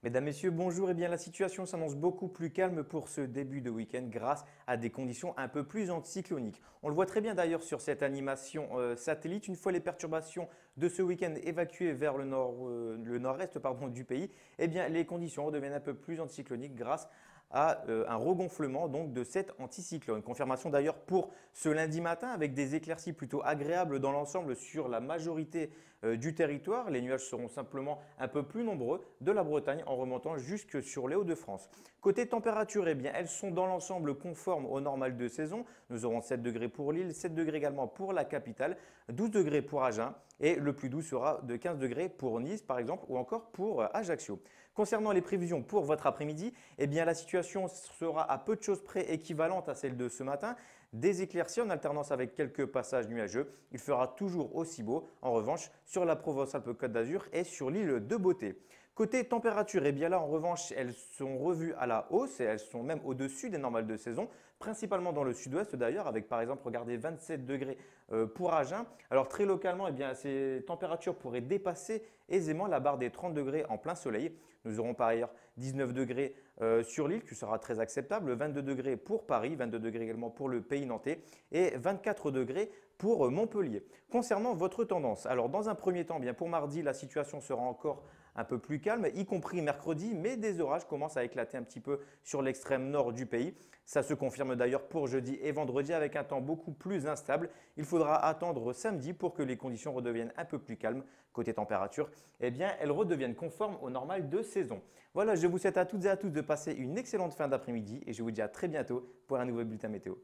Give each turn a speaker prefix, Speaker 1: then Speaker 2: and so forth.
Speaker 1: Mesdames, Messieurs, bonjour. Eh bien, la situation s'annonce beaucoup plus calme pour ce début de week-end grâce à des conditions un peu plus anticycloniques. On le voit très bien d'ailleurs sur cette animation satellite. Une fois les perturbations de ce week-end évacuées vers le nord-est du pays, eh bien, les conditions redeviennent un peu plus anticycloniques grâce à un regonflement donc, de cet anticyclone. Confirmation d'ailleurs pour ce lundi matin avec des éclaircies plutôt agréables dans l'ensemble sur la majorité du territoire. Les nuages seront simplement un peu plus nombreux de la Bretagne en remontant jusque sur les Hauts-de-France. Côté température, eh bien, elles sont dans l'ensemble conformes au normal de saison. Nous aurons 7 degrés pour Lille, 7 degrés également pour la capitale, 12 degrés pour Agen et le plus doux sera de 15 degrés pour Nice par exemple ou encore pour Ajaccio. Concernant les prévisions pour votre après-midi, eh bien, la situation sera à peu de choses près équivalente à celle de ce matin. Des éclaircies en alternance avec quelques passages nuageux. Il fera toujours aussi beau. En revanche, sur la Provence-Alpes-Côte d'Azur et sur l'île de Beauté. Côté température, eh bien là en revanche, elles sont revues à la hausse et elles sont même au-dessus des normales de saison, principalement dans le sud-ouest d'ailleurs, avec par exemple, regardez, 27 degrés pour Agen. Alors très localement, eh bien, ces températures pourraient dépasser aisément la barre des 30 degrés en plein soleil. Nous aurons par ailleurs 19 degrés sur l'île, qui sera très acceptable, 22 degrés pour Paris, 22 degrés également pour le pays nantais et 24 degrés pour Montpellier. Concernant votre tendance, alors dans un premier temps, bien pour mardi, la situation sera encore un peu plus calme, y compris mercredi, mais des orages commencent à éclater un petit peu sur l'extrême nord du pays. Ça se confirme d'ailleurs pour jeudi et vendredi avec un temps beaucoup plus instable. Il faudra attendre samedi pour que les conditions redeviennent un peu plus calmes. Côté température, eh bien, elles redeviennent conformes au normal de saison. Voilà, je vous souhaite à toutes et à tous de passer une excellente fin d'après-midi et je vous dis à très bientôt pour un nouveau bulletin météo.